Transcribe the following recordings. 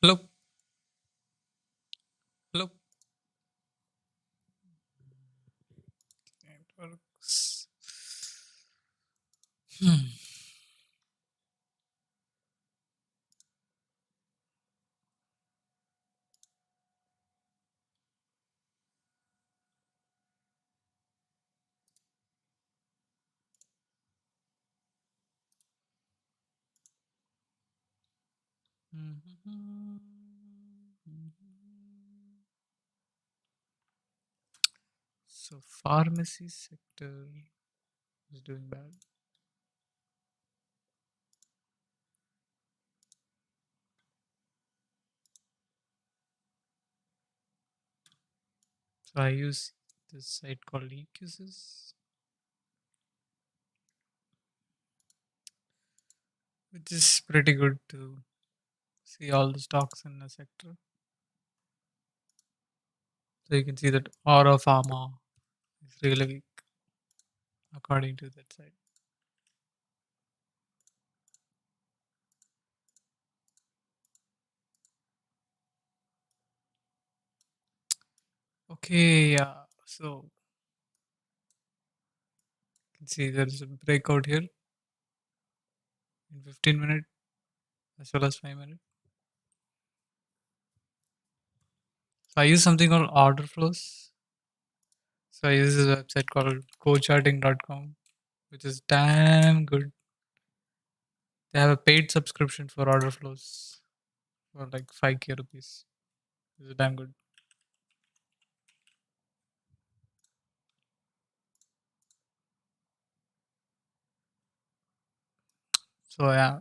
Hello, hello. Networks. Hmm. So pharmacy sector is doing bad. So I use this site called EQSys, which is pretty good to see all the stocks in the sector. So you can see that Aura Pharma is really weak according to that site. Okay, yeah. So you can see there is a breakout here in 15 minutes as well as 5 minutes. So I use something called order flows. So I use this website called gocharting.com, which is damn good. They have a paid subscription for order flows for like 5k rupees. It's damn good. So yeah,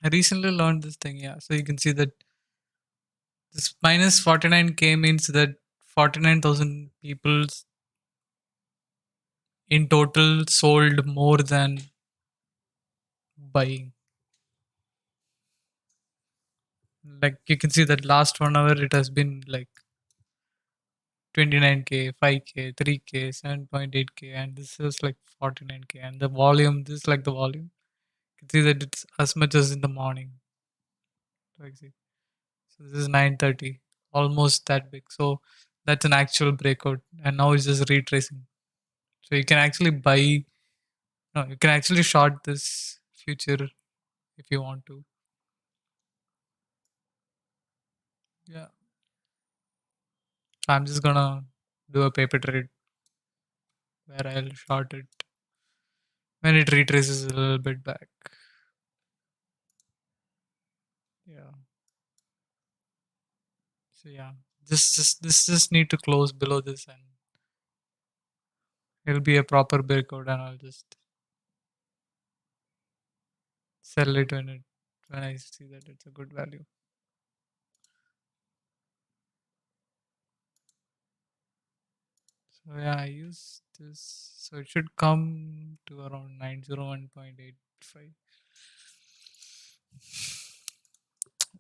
I recently learned this thing. Yeah, so you can see that this minus 49k means that 49,000 people in total sold more than buying. Like you can see that last 1 hour it has been like 29k, 5k, 3k, 7.8k, and this is like 49k. And the volume, this is like the volume. You can see that it's as much as in the morning. Like, see. So this is 9:30, almost that big. So that's an actual breakout, and now it's just retracing. So you can actually buy. No, you can actually short this future if you want to. Yeah. So I'm just gonna do a paper trade where I'll short it when it retraces a little bit back. Yeah. So yeah, this just need to close below this, and it'll be a proper breakout, and I'll just sell it when I see that it's a good value. So yeah, I use this. So it should come to around 901.85.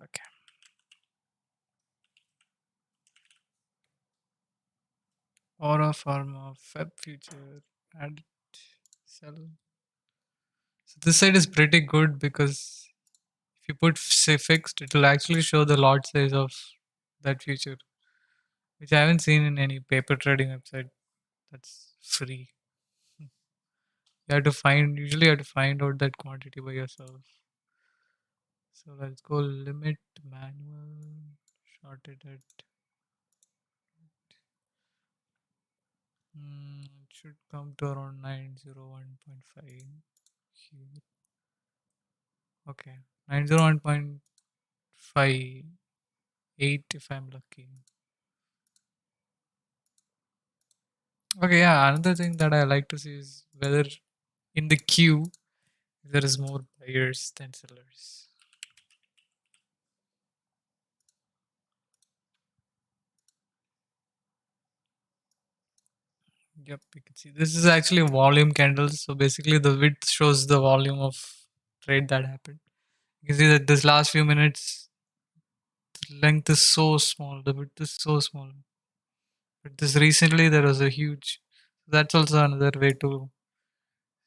Okay. Aura Pharma Feb Future add it, sell. So this side is pretty good because if you put say fixed, it will actually show the lot size of that future, which I haven't seen in any paper trading website that's free. You have to find usually you have to find out that quantity by yourself. So let's go limit manual shorted at it should come to around 901.5 here. Okay. 901.58 if I'm lucky. Okay, yeah. Another thing that I like to see is whether in the queue there is more buyers than sellers. Yep, you can see this is actually volume candles. So basically, the width shows the volume of trade that happened. You can see that this last few minutes, the length is so small, the width is so small. But this recently, there was a huge. That's also another way to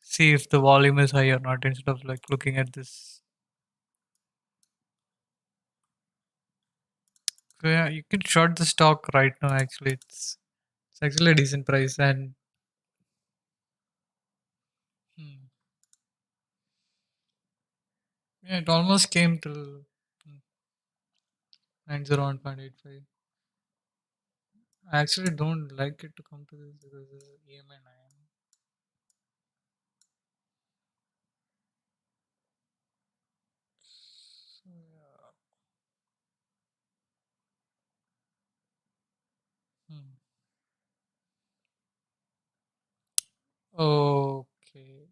see if the volume is high or not instead of like looking at this. Yeah, you can short the stock right now. Actually, it's actually a decent price, and hmm, yeah, it almost came to 901.85. I actually don't like it to come to this because this is EMI 9. So, yeah. Hmm. Okay.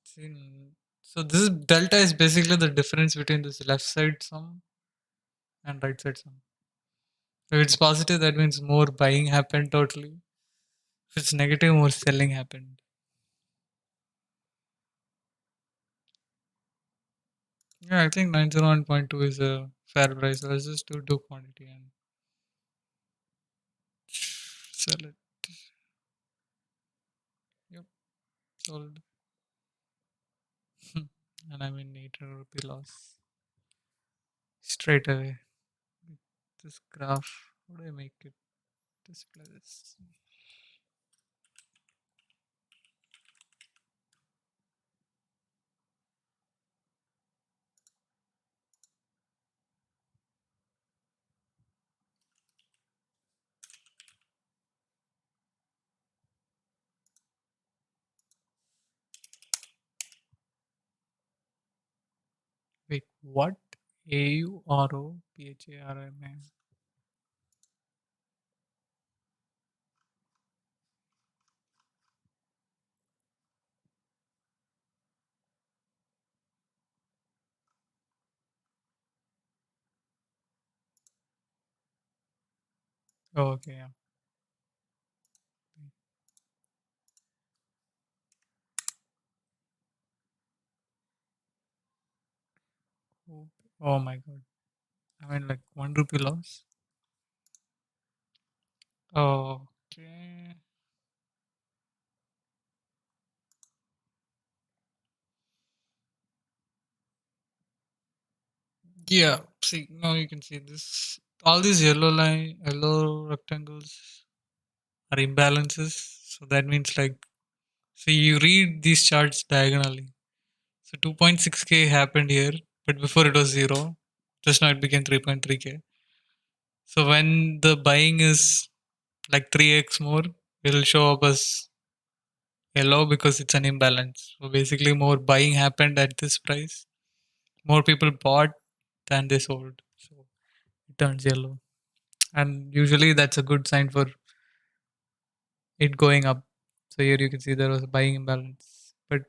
See, so this delta is basically the difference between this left side sum and right side sum. If it's positive, that means more buying happened totally. If it's negative, more selling happened. Yeah, I think 901.2 is a fair price. Let's just do quantity and sell it. Yep, sold. And I'm in 800 rupee loss straight away. This graph, how do I make it display this? Wait, what? AUROPHARMA. Oh, okay, yeah. Oh, oh my god. I mean, like 1 rupee loss. Okay. Yeah. See, now you can see this. All these yellow line, yellow rectangles are imbalances. So that means like, so you read these charts diagonally. So 2.6k happened here, but before it was zero. Just now it became 3.3k. So when the buying is like 3x more, it'll show up as yellow because it's an imbalance. So basically, more buying happened at this price. More people bought than they sold. So it turns yellow. And usually that's a good sign for it going up. So here you can see there was a buying imbalance. But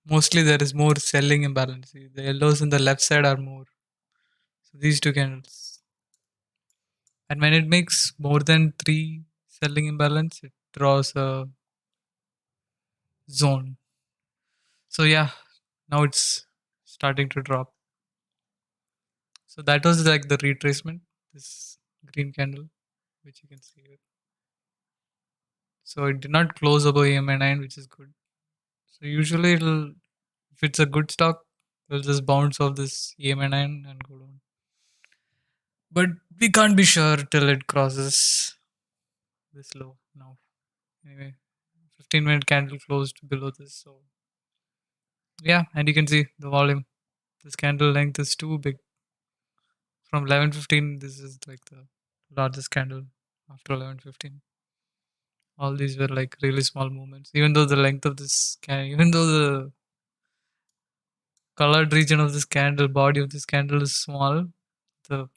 mostly there is more selling imbalance. See, the yellows in the left side are more. So these two candles. And when it makes more than three selling imbalance, it draws a zone. So yeah, now it's starting to drop. So that was like the retracement, this green candle, which you can see here. So it did not close above EMI 9, which is good. So usually it'll, if it's a good stock, it'll just bounce off this EMI 9 and go down. But we can't be sure till it crosses this low now. Anyway, 15-minute candle closed below this. So yeah, and you can see the volume. This candle length is too big. From 11:15, this is like the largest candle after 11:15. All these were like really small movements. Even though the length of this can, even though the colored region of this candle, body of this candle is small, the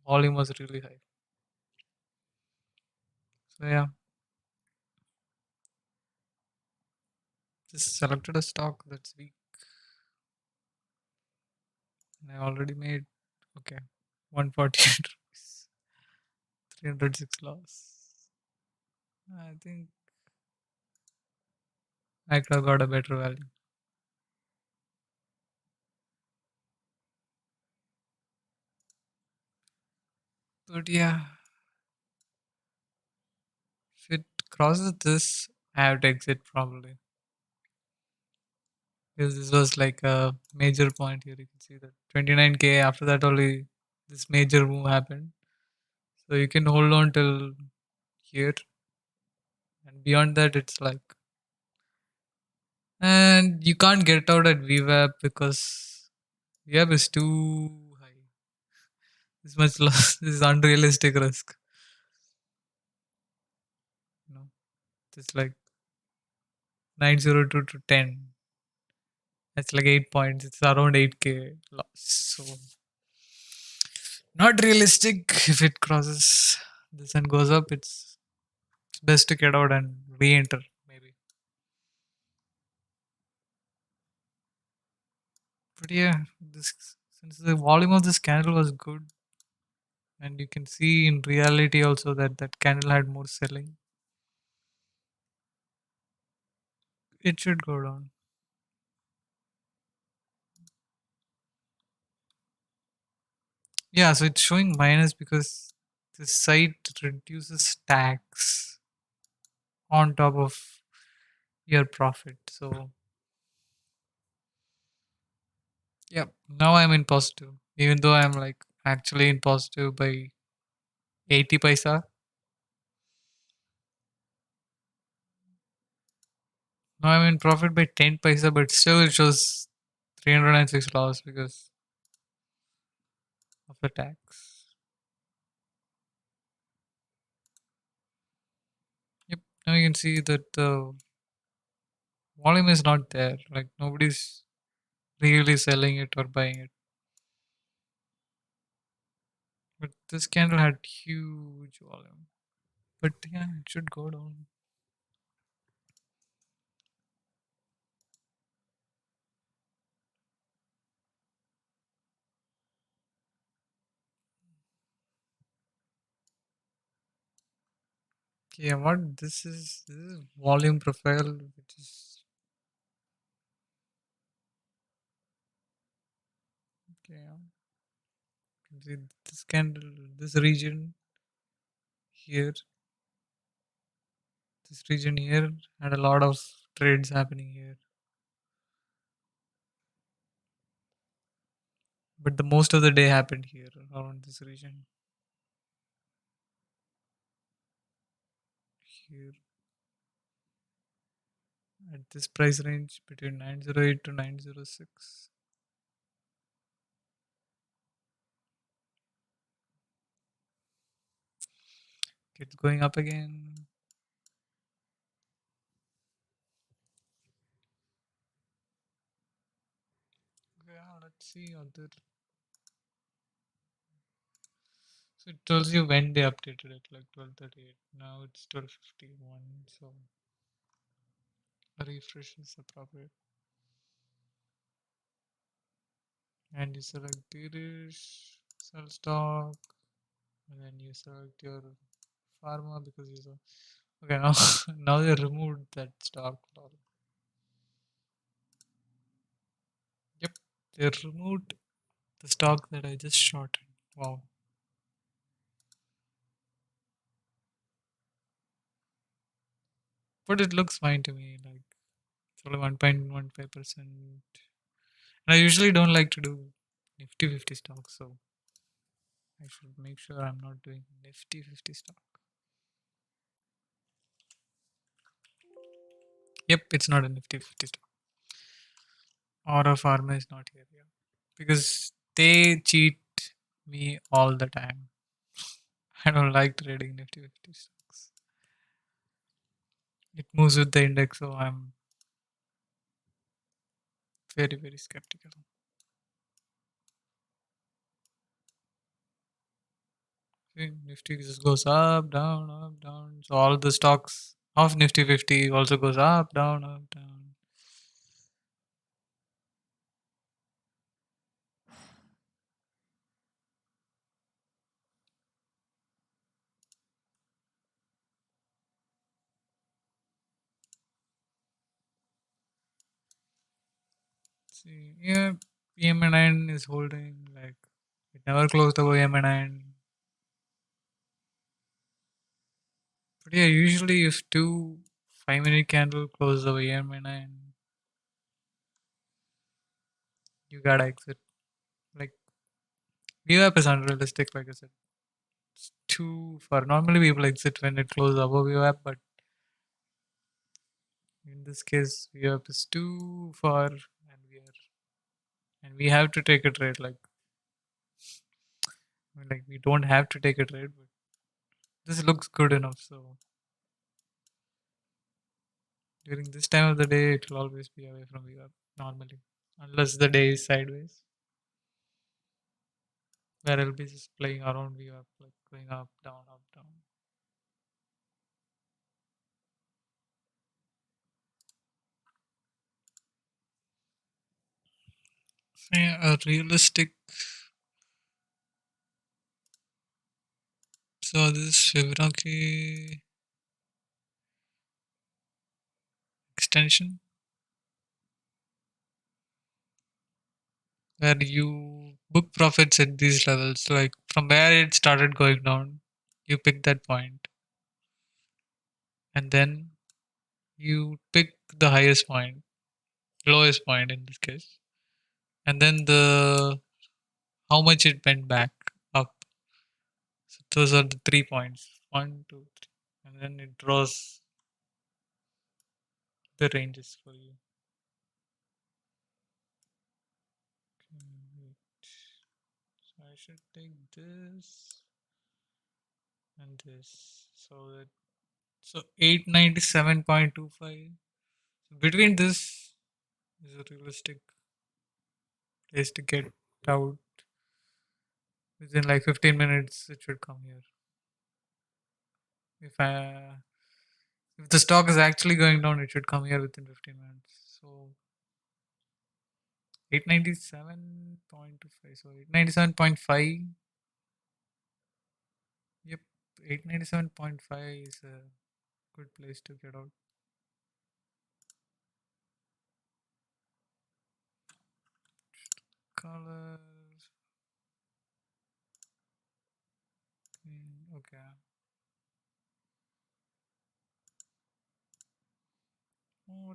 volume was really high. So yeah, just selected a stock that's weak. And I already made okay 148 rupees, 306 loss. I think I could have got a better value. But yeah, if it crosses this, I have to exit probably. because this was like a major point here. You can see that 29K. After that, only this major move happened. So you can hold on till here, and beyond that, it's like, and you can't get out at VWAP because VWAP is too high. This much loss. This is unrealistic risk. You know, it's like 902 to 10. That's like 8 points. It's around 8K loss. So not realistic. If it crosses this and goes up, it's best to get out and re-enter maybe. But yeah, this since the volume of this candle was good, and you can see in reality also that that candle had more selling, it should go down. Yeah, so it's showing minus because the site reduces tax on top of your profit. So yeah, now I'm in positive, even though I'm like actually in positive by 80 paisa. Now I'm in profit by 10 paisa, but still it shows 306 loss because of the tax. Yep. Now you can see that the volume is not there. Like nobody's really selling it or buying it. But this candle had huge volume. But yeah, it should go down. Okay, what this is volume profile, which is okay. Yeah. See this candle, this region here, this region here had a lot of trades happening here. But the most of the day happened here around this region. Here at this price range between 908 to 906. It's going up again. Yeah, let's see other. So it tells you when they updated it, like 12:38. Now it's 12:51. So a refresh is appropriate. And you select bearish, sell stock, and then you select your pharma because you saw. Okay, now now they removed that stock. Lol. Yep, they removed the stock that I just shorted. Wow. But it looks fine to me. Like it's only 1.15%. And I usually don't like to do Nifty 50 stocks, so I should make sure I'm not doing Nifty 50 stock. Yep, it's not a Nifty 50 stock. Or a pharma is not here. Yeah. Because they cheat me all the time. I don't like trading Nifty 50 stocks. It moves with the index, so I'm very, very skeptical. See, Nifty just goes up, down, up, down. So all the stocks of Nifty 50 also goes up, down, up, down. See, yeah, EMA9 is holding like it never closed above EMA9. But yeah, usually if two 5-minute candle closes above EMA9, you gotta exit. Like VWAP is unrealistic, like I said. It's too far. Normally people exit when it closes above VWAP, but in this case VWAP is too far and we have to take a trade. Like we don't have to take a trade, but this looks good enough. So during this time of the day, it will always be away from VWAP normally, unless the day is sideways, where it'll be just playing around VWAP, like going up, down, up, down. So yeah, a realistic. So this Fibonacci extension where you book profits at these levels, like from where it started going down, you pick that point, and then you pick the highest point, lowest point in this case, and then the how much it went back up. So those are the 3 points, one, two, three, and then it draws the ranges for you. Okay, wait. So I should take this and this. So 897.25. Between this is a realistic place to get out within like 15 minutes. It should come here. If I if the stock is actually going down, it should come here within 15 minutes. So 897.25. So 897.5. Yep, 897.5 is a good place to get out. Color. Okay. Or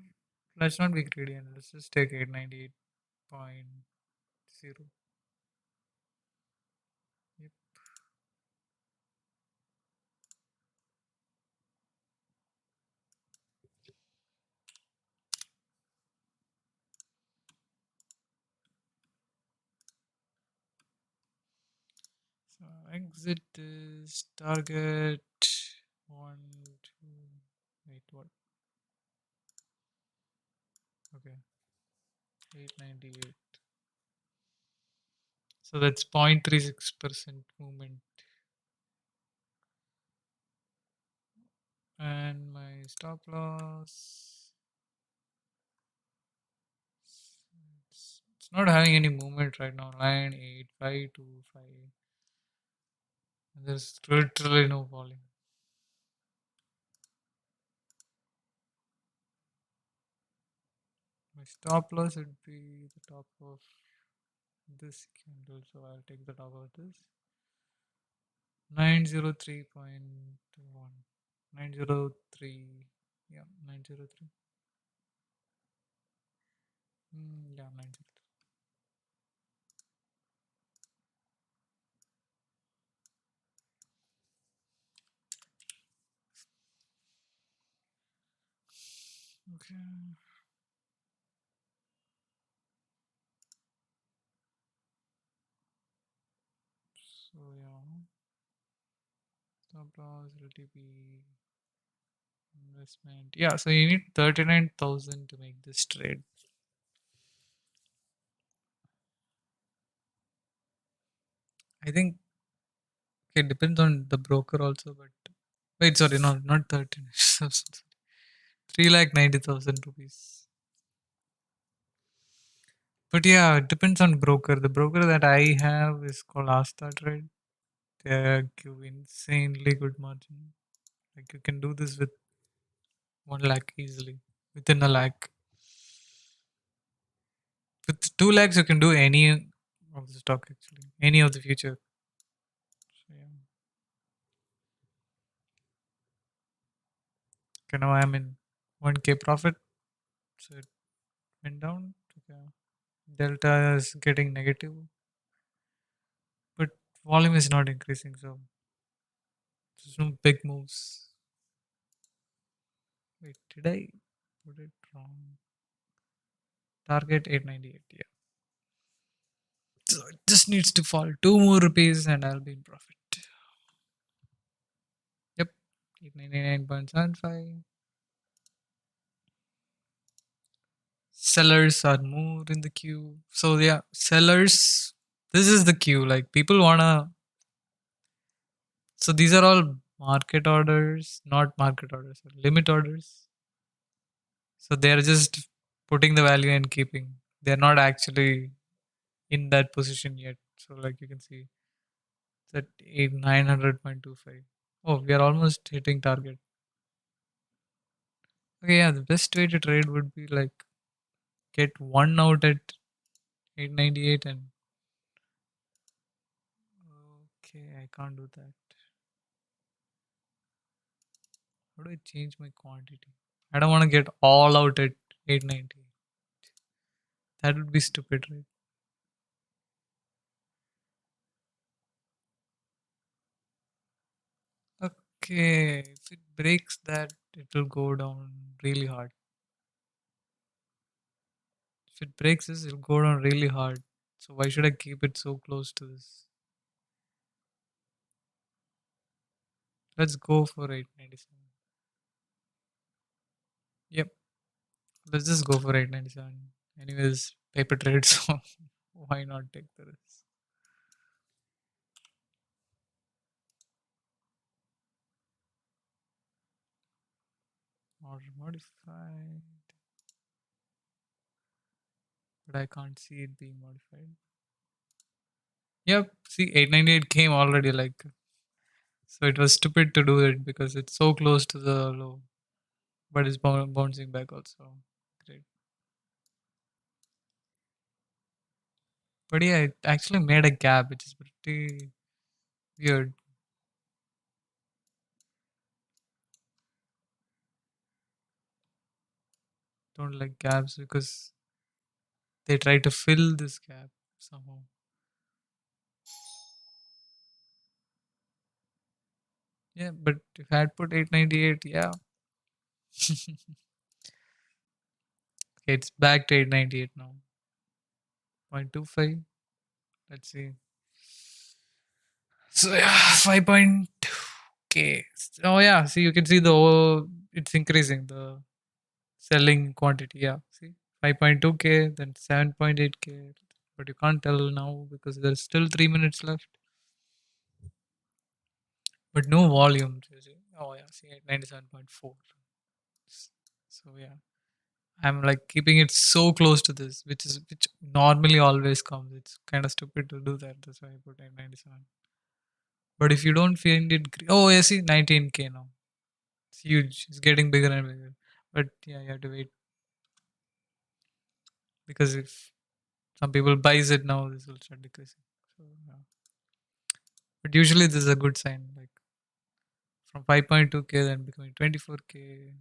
let's not be greedy and let's just take 898.0. Yep. So exit is target one, two. Wait, what? Okay, 898. So that's 0.36% movement. And my stop loss. It's not having any movement right now. 98525. There's literally no volume. My stop loss would be the top of this candle, so I'll take the top of this. 903.1. 903. Yeah, 903. Yeah, 903. Okay. So yeah, stop loss, LTP, investment. Yeah, so you need 39,000 to make this trade. I think it depends on the broker also, but wait, sorry, no, not 13. 3,90,000 rupees. But yeah, it depends on broker. The broker that I have is called Asta Trade. They give insanely good margin. Like you can do this with 1 lakh easily, within a lakh. With 2 lakhs, you can do any of the stock actually, any of the future. So, yeah. Okay, now I'm in 1K profit. So it went down. Okay. Delta is getting negative, but volume is not increasing, so there's no big moves. Wait, did I put it wrong? Target 898. Yeah. So it just needs to fall 2 more rupees and I'll be in profit. Yep. 899.75. Sellers are more in the queue. So yeah, sellers. This is the queue. Like people wanna. So these are all market orders, not market orders, limit orders. So they're just putting the value and keeping. They're not actually in that position yet. So like you can see that 900.25. Oh, we are almost hitting target. Okay, yeah, the best way to trade would be like get one out at 898 and okay, I can't do that. How do I change my quantity? I don't want to get all out at 890. That would be stupid, right? Okay, if it breaks that, it will go down really hard. If it breaks this, it'll go down really hard. So why should I keep it so close to this? Let's go for 897. Yep, let's just go for 897. Anyways, paper trade, so why not take the risk? Or modified, but I can't see it being modified. Yep, see 898 came already like so it was stupid to do it because it's so close to the low, but it's bouncing back also. Great. But yeah, it actually made a gap, which is pretty weird. Don't like gaps because they try to fill this gap somehow. Yeah, but if I had put 898, yeah, okay, it's back to 898 now. 0.25. Let's see. So yeah, 5.2. Okay. Oh yeah, see you can see the it's increasing the selling quantity. Yeah, see 5.2k, then 7.8k. But you can't tell now because there's still 3 minutes left. But no volume. You see. Oh yeah, see 97.4. So yeah, I'm like keeping it so close to this, which normally always comes. It's kind of stupid to do that. That's why I put 97. But if you don't find it, oh, I see 19k now. It's huge. It's getting bigger and bigger. But yeah, you have to wait because if some people buys it now, this will start decreasing. So yeah. But usually this is a good sign. Like from 5.2k then becoming 24k,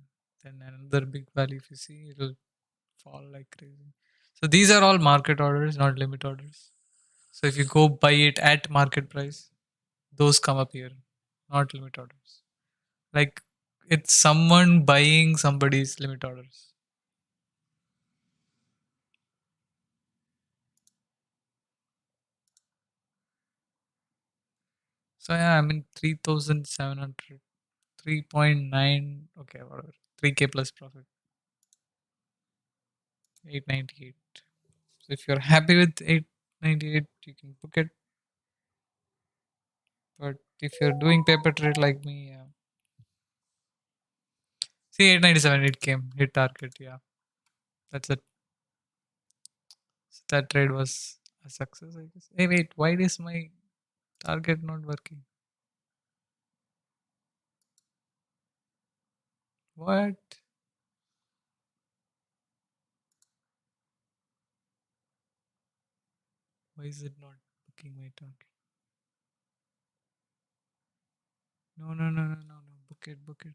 then another big value. If you see, it'll fall like crazy. So these are all market orders, not limit orders. So if you go buy it at market price, those come up here, not limit orders. Like it's someone buying somebody's limit orders. So yeah, I mean 3,700, 3.9. Okay, whatever, 3k plus profit, 898. So if you're happy with 898, you can book it. But if you're doing paper trade like me, yeah. See 897, it came, hit target. Yeah, that's it. So that trade was a success, I guess. Hey, wait, why is my target not working? What? Why is it not booking my target? No, no, no, no, no, no. Book it, book it.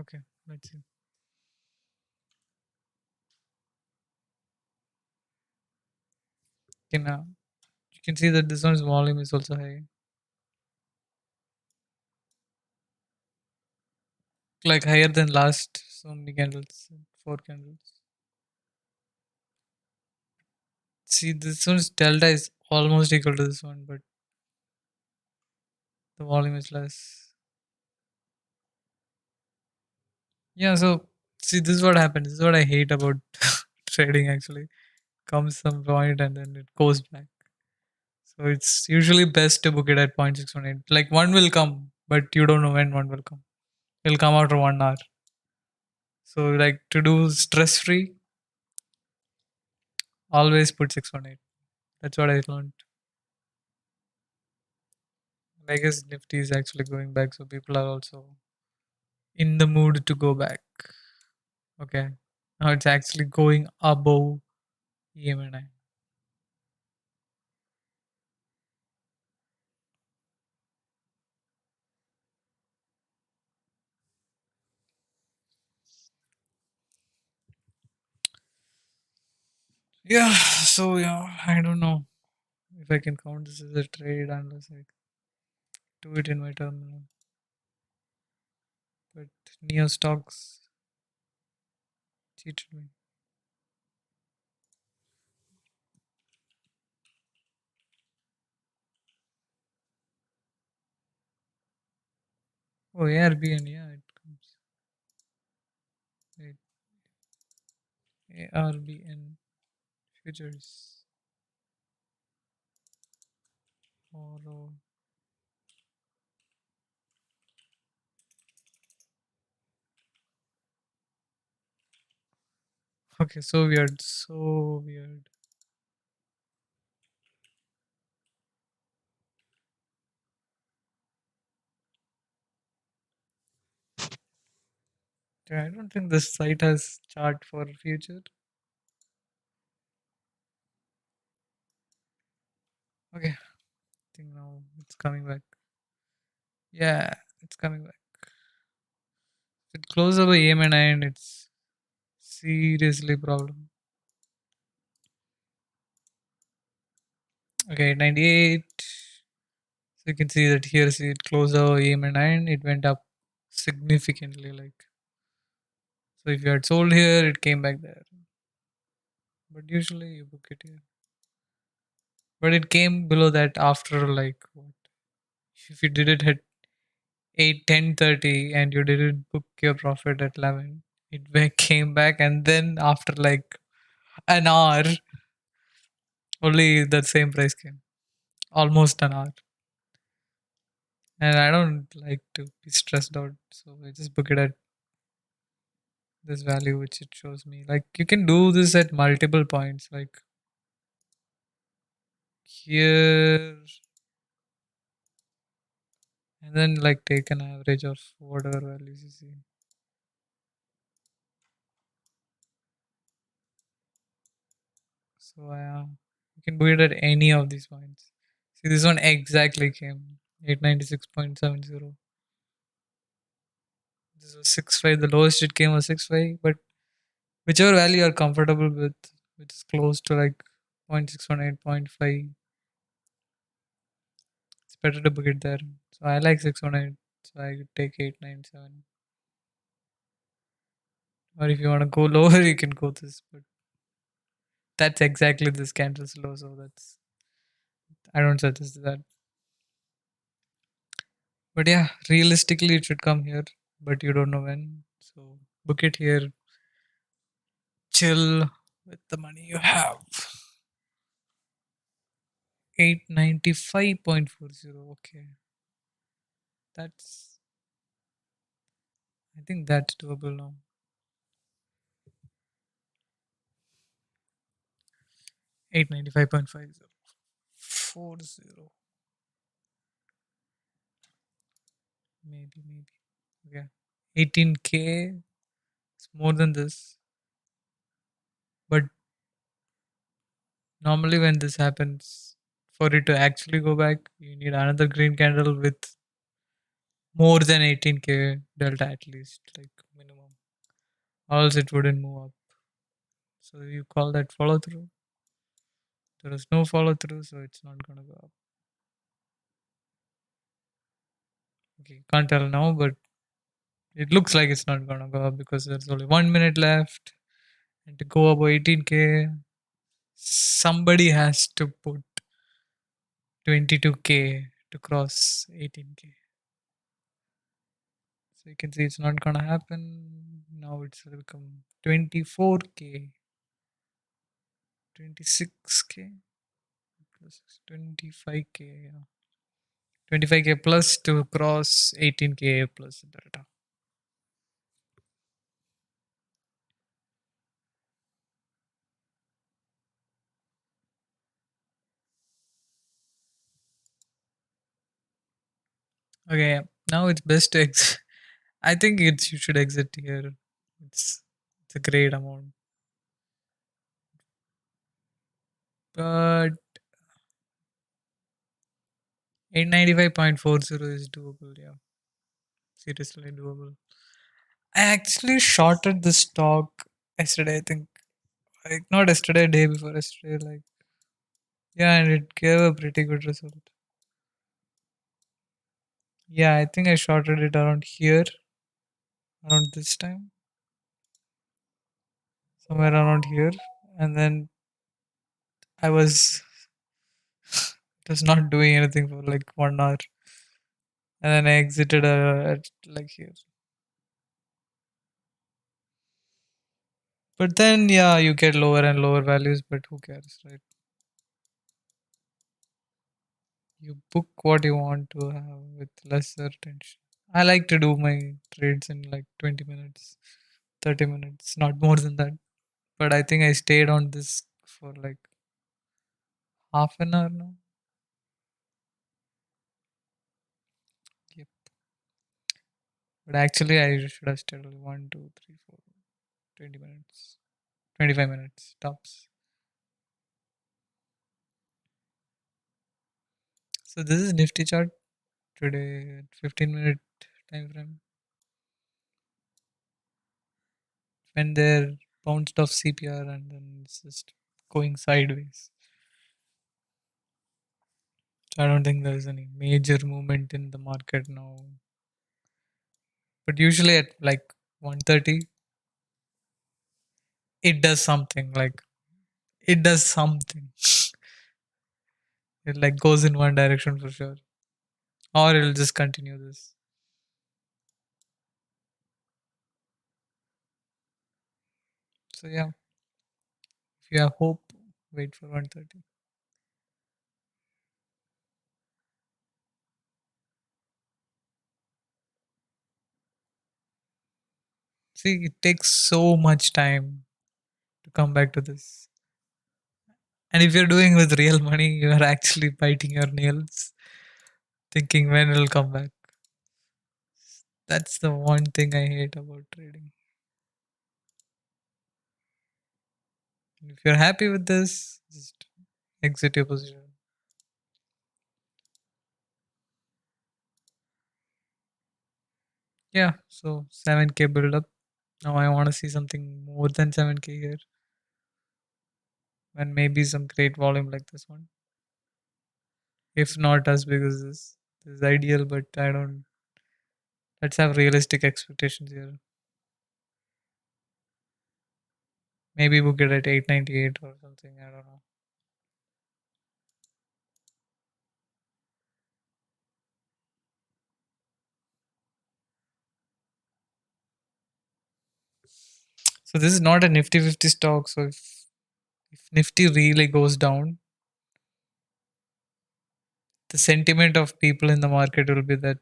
Okay, let's see. You can see that this one's volume is also high, like higher than last so many candles, four candles. See, this one's delta is almost equal to this one, but the volume is less. Yeah, so see, this is what happens. This is what I hate about trading actually. Comes some point and then it goes back. So it's usually best to book it at 0.618. Like one will come, but you don't know when one will come. It'll come after 1 hour. So like to do stress free, always put 618. That's what I learned. I guess Nifty is actually going back, so people are also in the mood to go back. Okay. Now it's actually going above EMNI. Yeah, so yeah, I don't know if I can count this as a trade unless I do it in my terminal. But Neo stocks cheated me. Oh, ARBN, yeah, it comes. Wait, ARBN futures. Or okay, so weird, so weird. Yeah, I don't think this site has chart for future. Okay, I think now it's coming back. Yeah, it's coming back. It closes over EMNI and it's seriously problem. Okay, 98. So you can see that here, see it closed over EMNI and it went up significantly. Like so, if you had sold here, it came back there. But usually you book it here. But it came below that after like what? If you did it at 8, 10:30 and you didn't book your profit at 11, came back and then after like an hour, only the same price came. Almost an hour. And I don't like to be stressed out. So I just book it at this value which it shows me. Like you can do this at multiple points. Like here and then like take an average of whatever values you see. So you can do it at any of these points. See, this one exactly came 896.70. This was 6.5. The lowest it came was 6.5. But whichever value you're comfortable with, which is close to like 0.618, 0.5, it's better to book it there. So I like 618. So I could take 897. Or if you want to go lower, you can go this. But that's exactly this candle's low. So I don't suggest that. But yeah, realistically, it should come here, but you don't know when. So book it here. Chill with the money you have. 895.40. Okay, that's. I think that's doable now. 895.50. 40. Maybe. Okay. 18K. It's more than this. But normally when this happens, for it to actually go back, you need another green candle with more than 18k delta at least, like minimum. Or else it wouldn't move up. So you call that follow through? There is no follow through, so it's not gonna go up. Okay, can't tell now, but it looks like it's not gonna go up because there's only 1 minute left. And to go above 18k, somebody has to put 22k to cross 18k. So you can see it's not gonna happen. Now it's will become 24k, 26k plus 25k, yeah. 25k plus to cross 18k plus delta. Okay, yeah. Now it's best to I think it's you should exit here. It's it's a great amount. But 895.40 is doable, yeah. Seriously doable. I actually shorted the stock yesterday, I think. Like not yesterday, day before yesterday, like yeah, and it gave a pretty good result. Yeah, I think I shorted it around here, around this time, somewhere around here, and then I was it was not doing anything for like 1 hour, and then I exited at like here. But then, yeah, you get lower and lower values, but who cares, right? You book what you want to have with lesser tension. I like to do my trades in like 20 minutes, 30 minutes, not more than that. But I think I stayed on this for like half an hour now. Yep. But actually, I should have stayed only 1, 2, 3, 4, 20 minutes, 25 minutes tops. So this is Nifty chart today at 15-minute time frame. When they're bounced off CPR and then it's just going sideways. So I don't think there's any major movement in the market now. But usually at like 1:30, it does something. Like it does something. It like goes in one direction for sure. Or it'll just continue this. So yeah, if you have hope, wait for 1:30. See, it takes so much time to come back to this. And if you're doing with real money, you are actually biting your nails, thinking when it'll come back. That's the one thing I hate about trading. If you're happy with this, just exit your position. Yeah, so 7k build up. Now I want to see something more than 7k here, and maybe some great volume like this one. If not as big as this, this is ideal, but I don't. Let's have realistic expectations here. Maybe book it at 898 or something. I don't know. So this is not a Nifty 50 stock. So if Nifty really goes down, the sentiment of people in the market will be that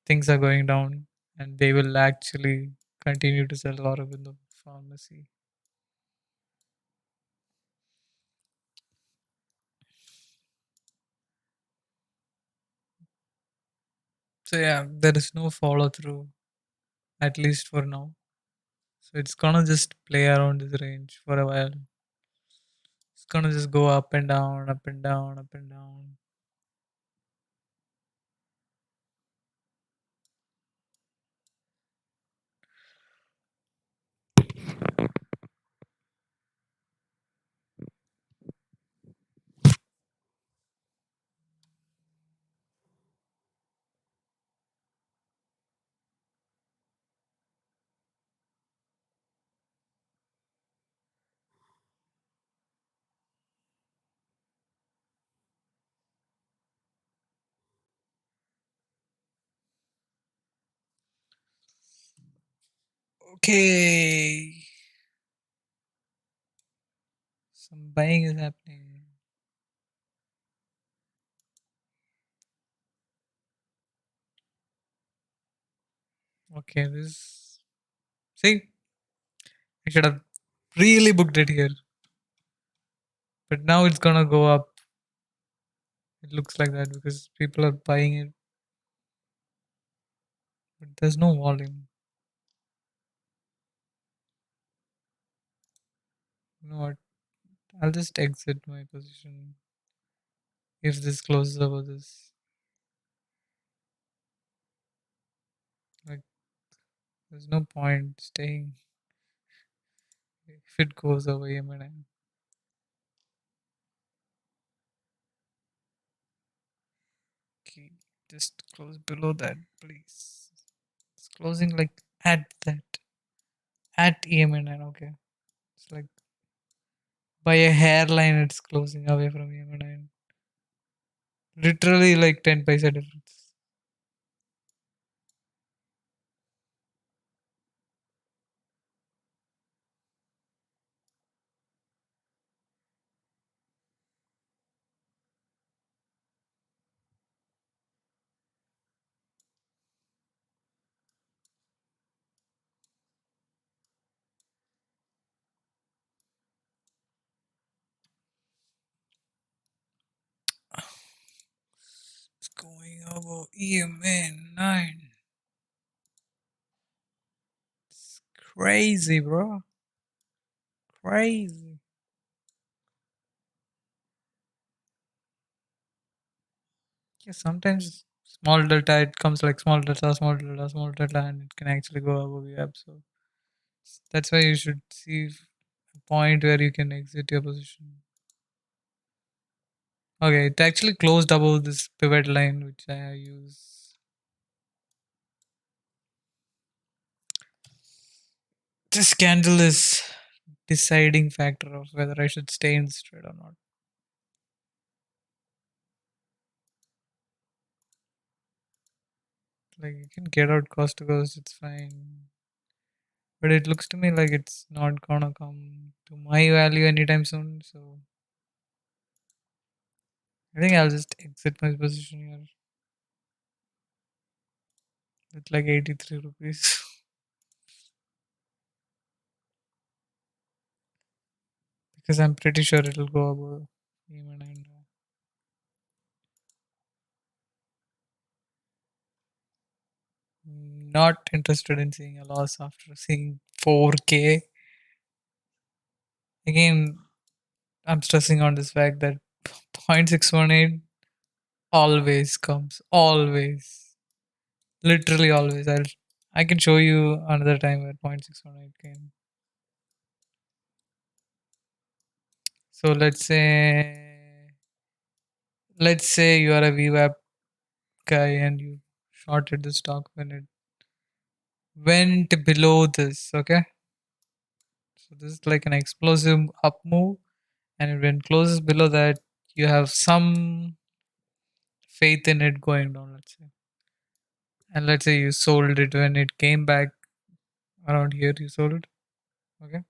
things are going down and they will actually continue to sell Aurobindo Pharmacy. So yeah, there is no follow through, at least for now. So it's gonna just play around this range for a while. It's gonna just go up and down, up and down, up and down. Okay. Some buying is happening. Okay, this. See, I should have really booked it here. But now it's gonna go up. It looks like that because people are buying it. But there's no volume. You know what? I'll just exit my position if this closes over this. Like, there's no point staying if it goes over EMI. Okay, just close below that, please. It's closing like at that. At EMI9, okay. It's like by a hairline, it's closing away from EMI9. Literally like 10 paisa difference. It's going over EMI9. It's crazy, bro. Crazy. Yeah, sometimes small delta, it comes like small delta, small delta, small delta, and it can actually go above your app. So that's why you should see a point where you can exit your position. Okay, it actually closed above this pivot line which I use. This candle is deciding factor of whether I should stay in this trade or not. Like you can get out cost to cost, it's fine. But it looks to me like it's not gonna come to my value anytime soon. So I think I'll just exit my position here with like 83 rupees. Because I'm pretty sure it'll go above even I know. Not interested in seeing a loss after seeing 4K. Again, I'm stressing on this fact that 0.618 always comes. Always. Literally always. I can show you another time where 0.618 came. So let's say you are a VWAP guy and you shorted the stock when it went below this, okay? So this is like an explosive up move, and when it closes below that, you have some faith in it going down, let's say. And let's say you sold it when it came back around here, you sold, okay?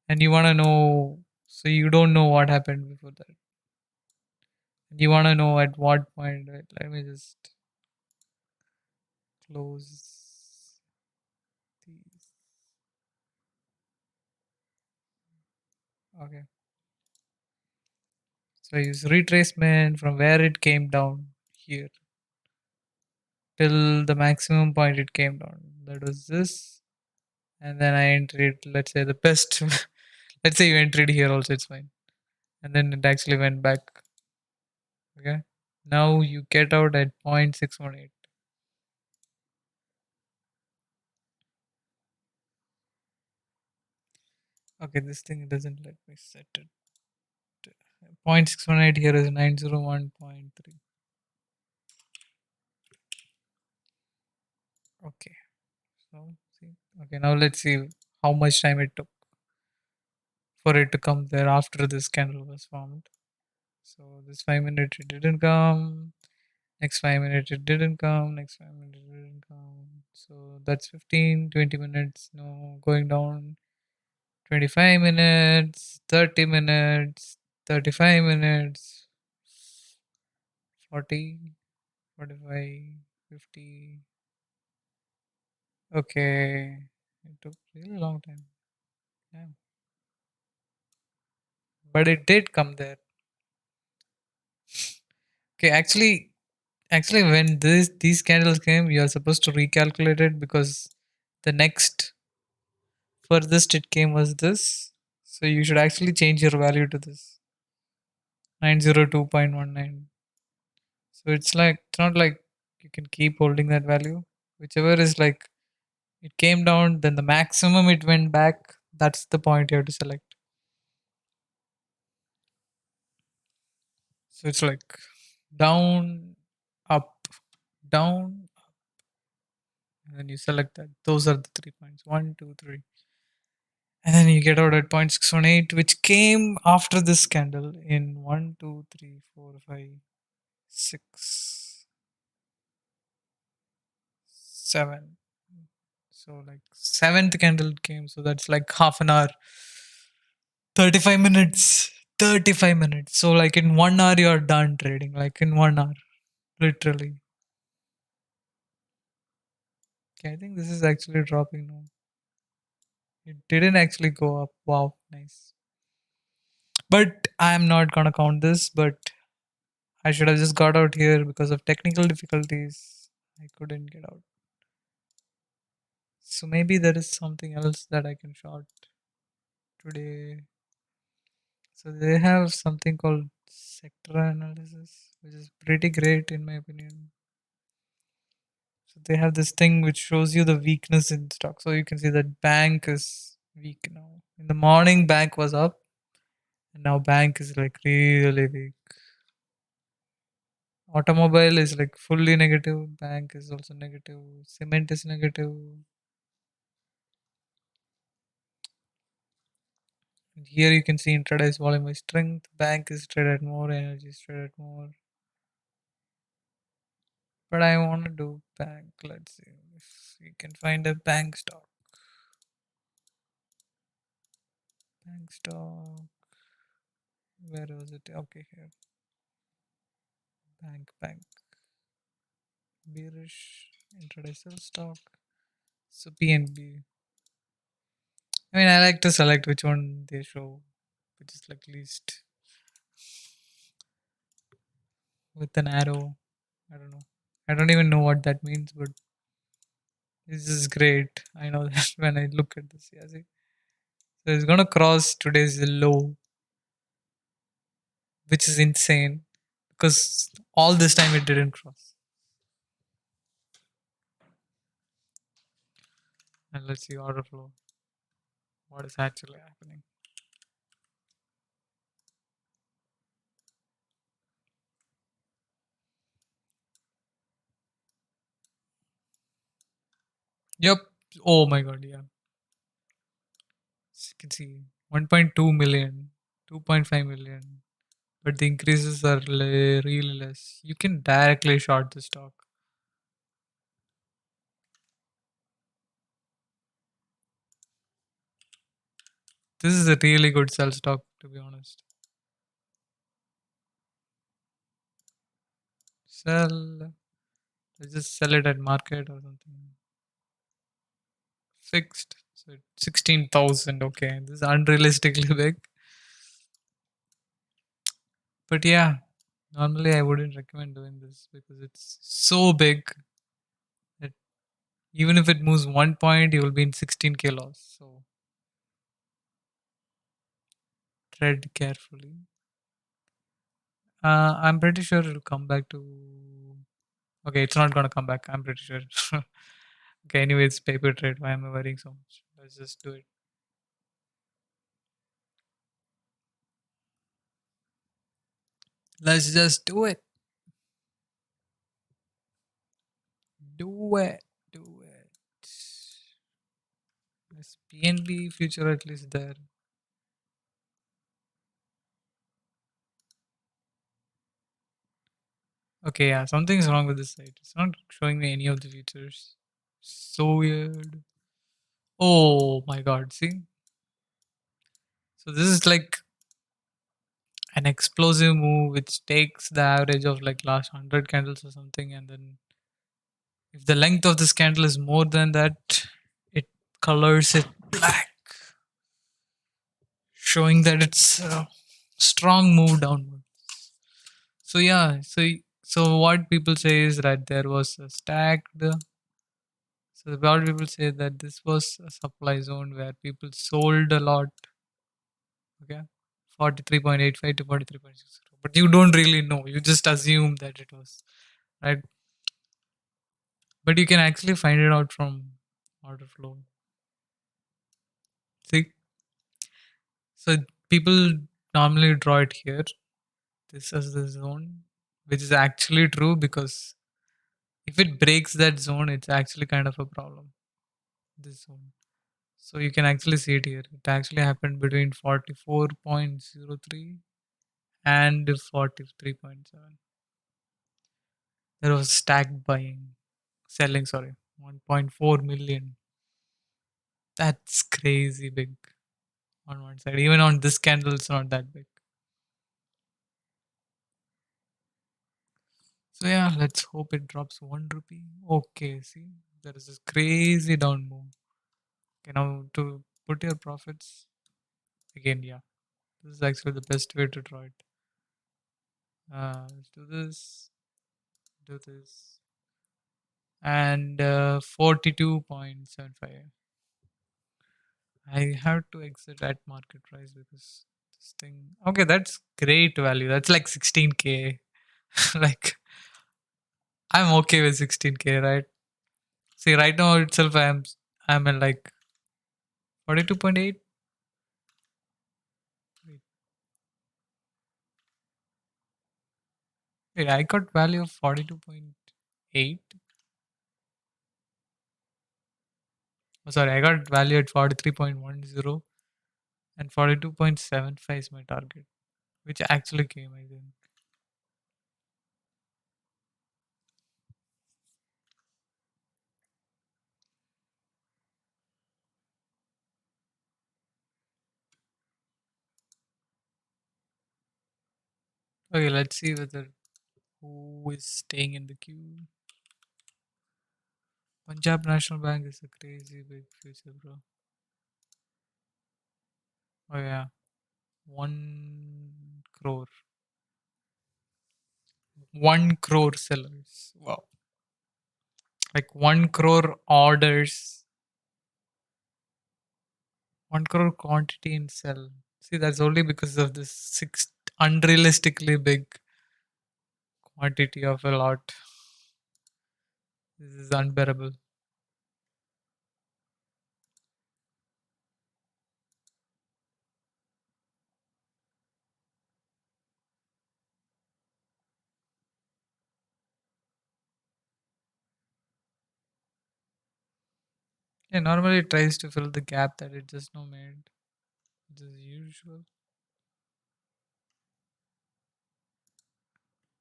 And you want to know, so you don't know what happened before that. You want to know at what point, right? Let me just close these. Okay. So I use retracement from where it came down here till the maximum point it came down. That was this. And then I entered, let's say, the best. Let's say you entered here also, it's fine. And then it actually went back. Okay. Now you get out at 0.618. Okay, this thing doesn't let me set it. 0.618 here is 901.3. Okay, so see. Okay, now let's see how much time it took for it to come there after this candle was formed. So this 5 minutes it didn't come. Next 5 minutes it didn't come. Next 5 minutes it didn't come. So that's 15, 20 minutes. No, going down. 25 minutes, 30 minutes, 35 minutes, 40, 45, 50. Okay. It took really long time. Yeah. But it did come there. Okay, actually when these candles came, you are supposed to recalculate it because the next furthest it came was this. So you should actually change your value to this. 902.19. So it's not like you can keep holding that value. Whichever is like it came down, then the maximum it went back. That's the point you have to select. So it's like down, up, down, and then you select that. Those are the 3 points. One, two, three. And then you get out at 0.618, which came after this candle in one, two, three, four, five, six, seven. So like seventh candle came. So that's like half an hour. 35 minutes. 35 minutes. So like in 1 hour you're done trading. Like in 1 hour. Literally. Okay, I think this is actually dropping now. It didn't actually go up. Wow, nice. But I'm not gonna count this, but I should have just got out here because of technical difficulties. I couldn't get out. So maybe there is something else that I can short today. So they have something called sector analysis, which is pretty great in my opinion. So they have this thing which shows you the weakness in stock. So you can see that bank is weak now. In the morning, bank was up, and now bank is like really weak. Automobile is like fully negative. Bank is also negative. Cement is negative. And here you can see intraday's volume by strength. Bank is traded more. Energy is traded more. But I want to do bank. Let's see if we can find a bank stock. Bank stock. Where was it? Okay, here. Bank. Bearish. Intraday sell stock. So PNB. I mean, I like to select which one they show, which is like least with an arrow. I don't know. I don't even know what that means, but this is great. I know that when I look at this. Yeah, see? So it's gonna cross today's low, which is insane because all this time it didn't cross. And let's see order flow. What is actually happening? Yep. Oh my god, yeah. So you can see 1.2 million, 2.5 million, but the increases are really less. You can directly short the stock. This is a really good sell stock, to be honest. Sell. Let's just sell it at market or something. Fixed. So 16,000. Okay. This is unrealistically big. But yeah, normally I wouldn't recommend doing this because it's so big that even if it moves 1 point, you will be in 16K loss. So tread carefully. I'm pretty sure it'll come back to. Okay, it's not gonna come back. I'm pretty sure. Okay, anyways, paper trade. Why am I worrying so much? Let's just do it. Let's just do it. Do it. Do it. Yes, PNB future at least there. Okay, yeah, something's wrong with this site. It's not showing me any of the features. So weird. Oh my god, see? So this is like an explosive move which takes the average of like last 100 candles or something, and then if the length of this candle is more than that, it colors it black, showing that it's a strong move downward. So yeah, so what people say is that there was a stacked. So what people say that this was a supply zone where people sold a lot. Okay, 43.85 to 43.60. But you don't really know. You just assume that it was right. But you can actually find it out from order flow. See, so people normally draw it here. This is the zone, which is actually true because if it breaks that zone, it's actually kind of a problem. This zone. So you can actually see it here. It actually happened between 44.03 and 43.7. There was stacked buying, selling, sorry, 1.4 million. That's crazy big on one side. Even on this candle, it's not that big. So yeah, let's hope it drops 1 rupee. Okay, see, there is this crazy down move. Okay, now to put your profits again, yeah, this is actually the best way to draw it. Let's do this, and 42.75. I have to exit at market price because this thing. Okay, that's great value. That's like 16K. Like I'm okay with 16K, right? See, right now itself, I'm at like 42.8. Wait, wait, I got value of 42.8. Oh, sorry, I got value at 43.10 and 42.75 is my target, which actually came, I think. Okay, let's see whether who is staying in the queue. Punjab National Bank is a crazy big future, bro. Oh yeah, 1 crore, 1 crore sellers. Wow, like 1 crore orders, 1 crore quantity in sell. See, that's only because of this six unrealistically big quantity of a lot. This is unbearable. Yeah, normally it tries to fill the gap that it just now made, which is usual.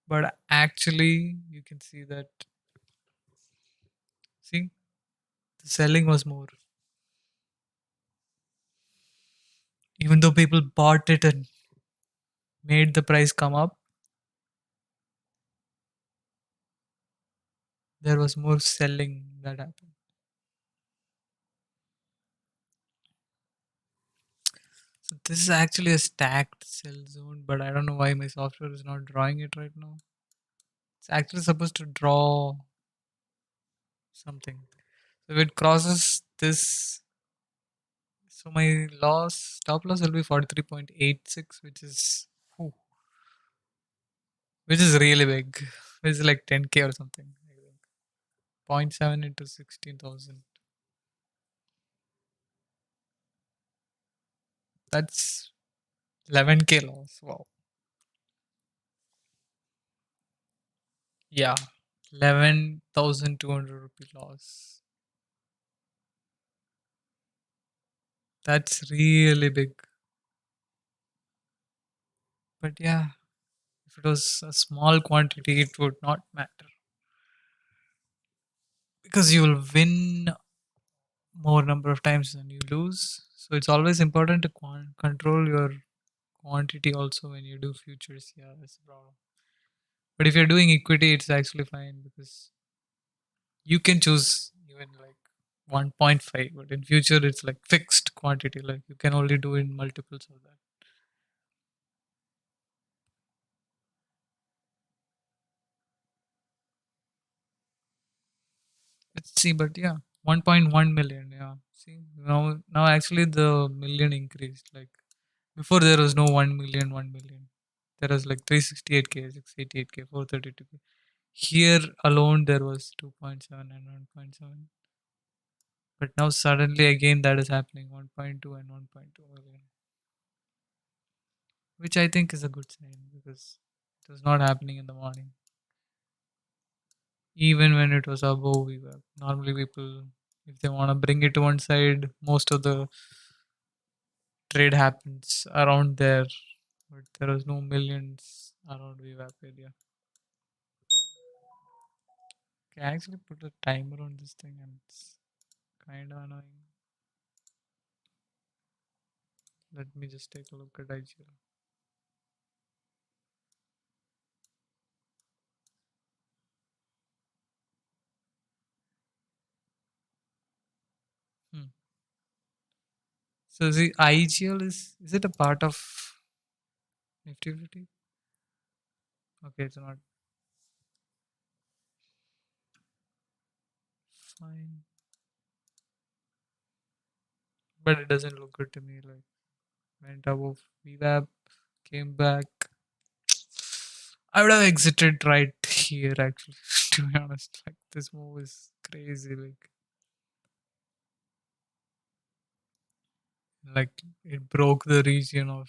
But actually, you can see that. See, the selling was more. Even though people bought it and made the price come up, there was more selling that happened. So this is actually a stacked sell zone, but I don't know why my software is not drawing it right now. It's actually supposed to draw something. So if it crosses this, so my stop loss will be 43.86, which is really big. Which is like 10K or something. I think. Zero point 0.7 into 16,000. That's 11K loss. Wow. Yeah, 11,200 rupee loss. That's really big. But yeah, if it was a small quantity, it would not matter because you will win more number of times than you lose. So it's always important to control your quantity also when you do futures. Yeah, that's the problem. But if you're doing equity, it's actually fine because you can choose even like 1.5, but in future it's like fixed quantity. Like you can only do in multiples of that. Let's see, but yeah, 1.1 million. Yeah, see now actually the million increased. Like before there was no 1 million, 1 million. There was like 368k, 688k, 432k. Here alone there was 2.7 and 1.7. But now suddenly again that is happening 1.2 and 1.2 million, which I think is a good sign because it was not happening in the morning. Even when it was above, we were normally people, if they want to bring it to one side, most of the trade happens around there, but there was no millions around VWAP area. Okay, I actually put a timer on this thing and it's kind of annoying. Let me just take a look at IGL. Hmm. So the IGL is it a part of Nifty 50? Okay, it's not fine, but it doesn't look good to me. Like went above VWAP, came back. I would have exited right here actually, to be honest. Like this move is crazy. Like it broke the region of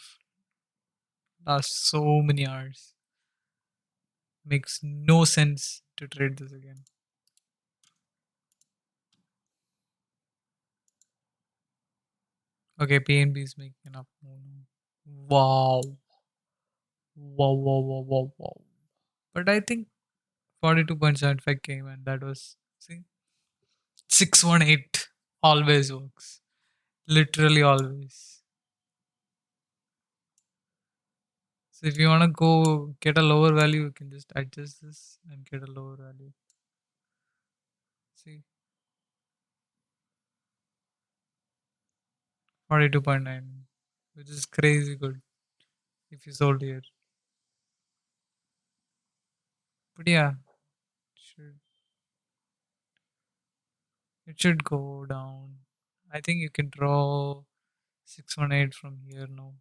last so many hours. Makes no sense to trade this again. Okay, PNB is making an up move now. Wow. Wow, wow, wow, wow, wow. But I think 42.75 came and that was, see, 618 always works. Literally always. So if you want to go get a lower value, you can just adjust this and get a lower value. See, 42.9, which is crazy good if you sold here. But yeah, should it should go down. I think you can draw 618 from here now.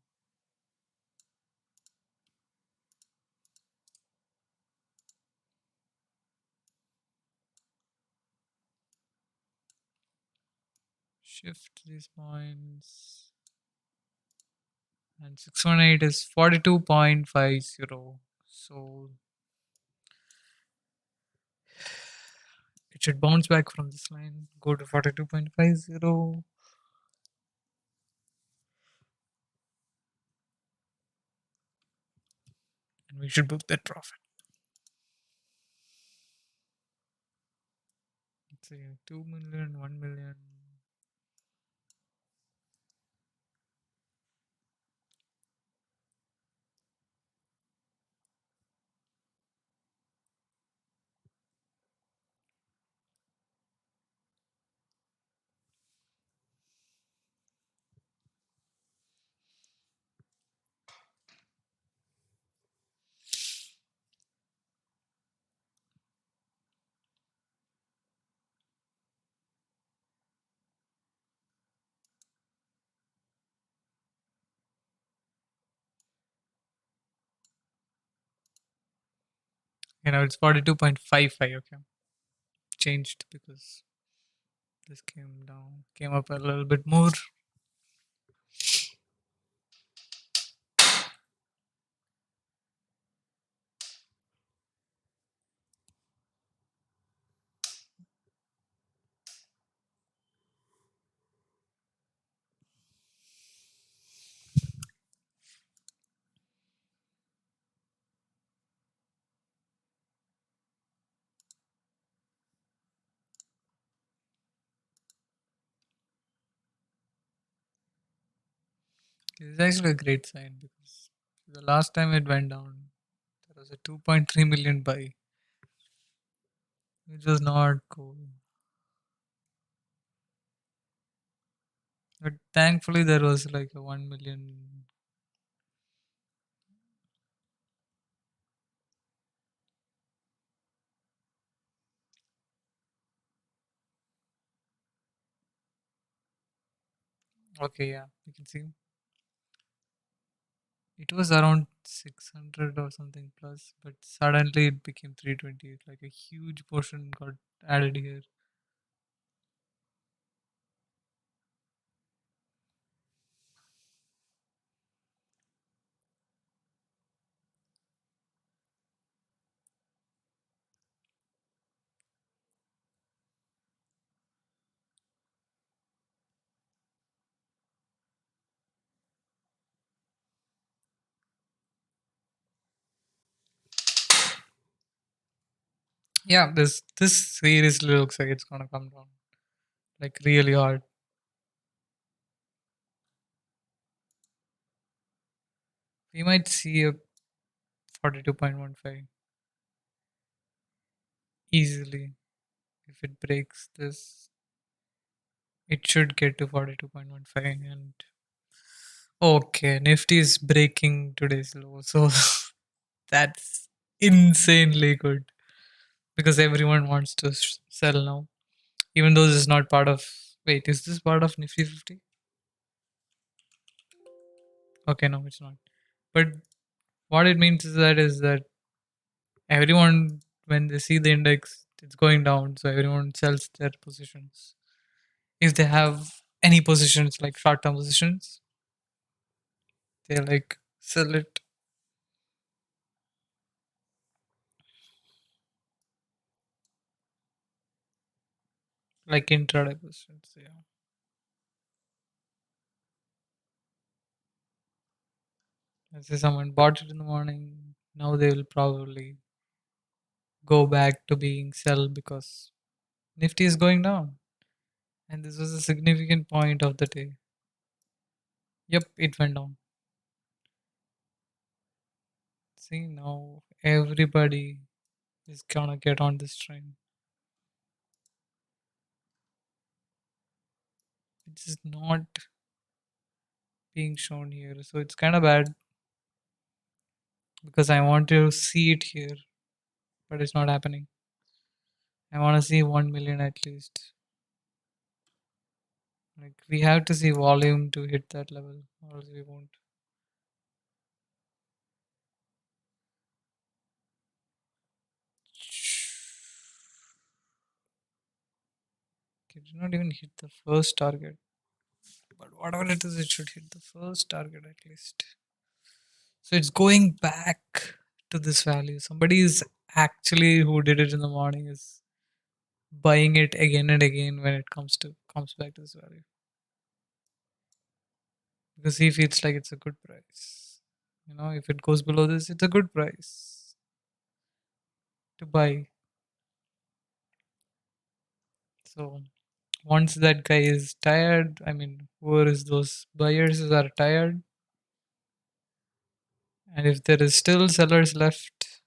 Shift these points. And 618 is 42.50. So it should bounce back from this line, go to 42.50, and we should book that profit. Let's see, 2 million, 1 million. It's 42.55. Okay, changed because this came up a little bit more. It's actually a great sign because the last time it went down, there was a 2.3 million buy, which was not cool. But thankfully, there was like a 1 million. Okay, yeah, you can see it was around 600 or something plus, but suddenly it became 320. Like a huge portion got added here. Yeah, this seriously looks like it's gonna come down like really hard. We might see a 42.15 easily if it breaks this. It should get to 42.15 and okay, Nifty is breaking today's low, so that's insanely good because everyone wants to sell now, even though this is not part of. Wait, is this part of Nifty 50? Okay, no, it's not. But what it means is that everyone, when they see the index, it's going down, so everyone sells their positions. If they have any positions like short-term positions, they like sell it like intraday positions. Yeah. Let's say someone bought it in the morning, now they will probably go back to being sell because Nifty is going down. And this was a significant point of the day. Yep, it went down. See, now everybody is gonna get on this train. Which is not being shown here. So it's kind of bad because I want to see it here, but it's not happening. I want to see 1 million at least. Like we have to see volume to hit that level, or else we won't. It did not even hit the first target. But whatever it is, it should hit the first target at least. So it's going back to this value. Somebody is actually who did it in the morning is buying it again and again when it comes back to this value. Because he feels like it's a good price. You know, if it goes below this, it's a good price to buy. So once that guy is tired, I mean, whoever is those buyers are tired, and if there is still sellers left,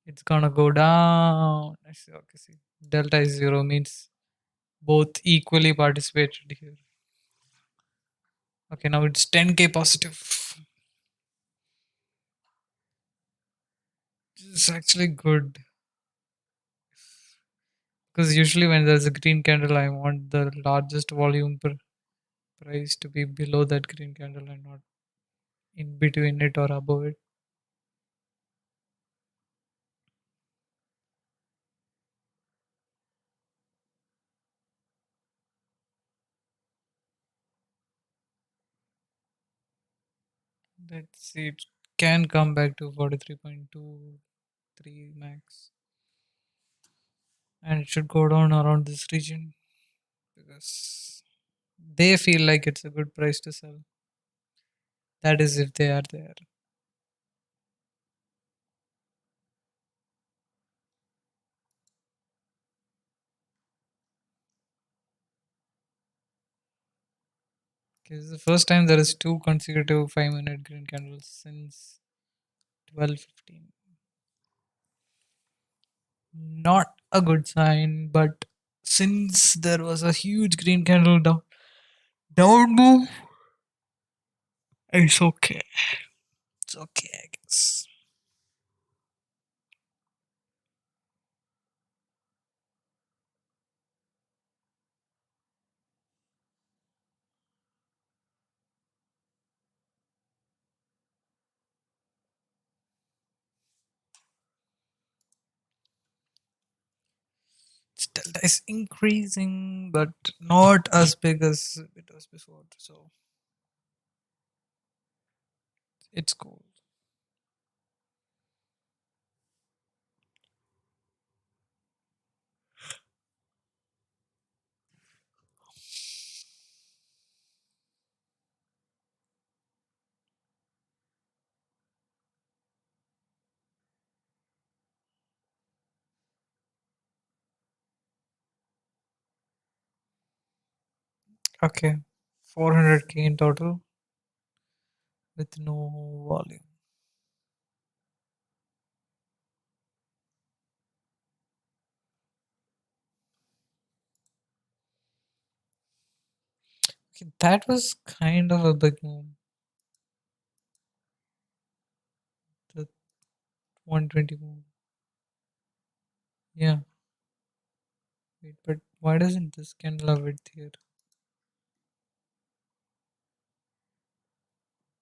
it's gonna go down. I see. Okay, see, delta is zero means both equally participated here. Okay, now it's 10k positive. This is actually good because usually when there's a green candle, I want the largest volume price to be below that green candle and not in between it or above it. Let's see, it can come back to 43.23 max and it should go down around this region because they feel like it's a good price to sell. That is if they are there. Okay, this is the first time there is two consecutive 5-minute green candles since 12:15. Not a good sign, but since there was a huge green candle down move, it's okay. It's okay, I guess. Delta is increasing, but not as big as it was before. So it's cool. Okay, 400K in total with no volume. Okay, that was kind of a big move. The 120 move. Yeah, wait, but why doesn't this candle have width here?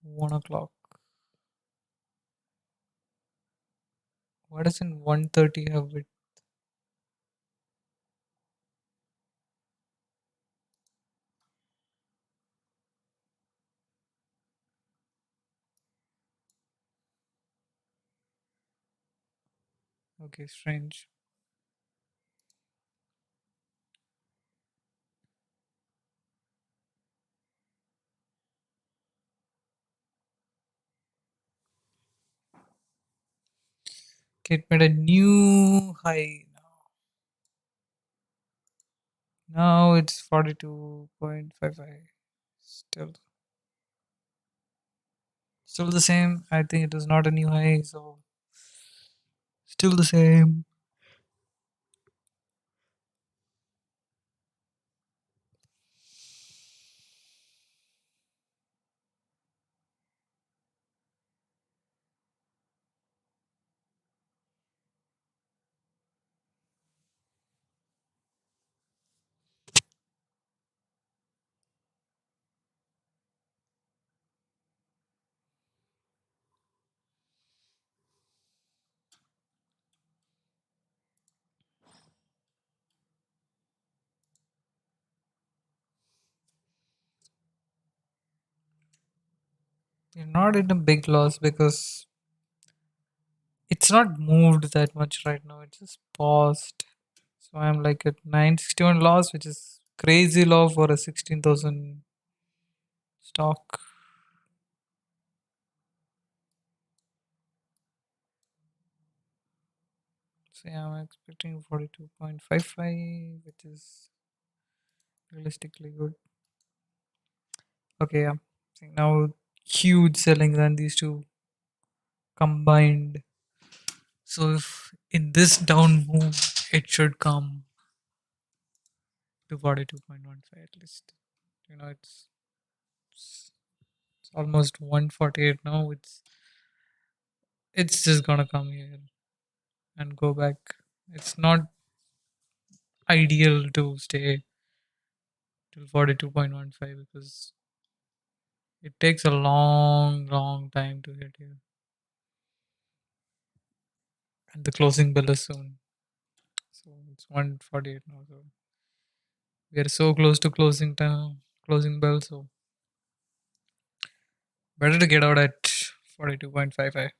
1 o'clock. Why doesn't 130 have width? Okay, strange. Okay, it made a new high. Now it's 42.55. Still, still the same. I think it was not a new high, so still the same. You're not in a big loss because it's not moved that much right now. It just paused. So I'm like at 961 loss, which is crazy low for a 16,000 stock. So yeah, I'm expecting 42.55, which is realistically good. Okay, yeah. See, now huge selling than these two combined. So if in this down move, it should come to 42.15 at least. You know, it's almost 148 now. It's just gonna come here and go back. It's not ideal to stay till 42.15 because it takes a long time to hit here. And the closing bell is soon. So it's 148 now. So we are so close to closing time, closing bell. So better to get out at 42.55.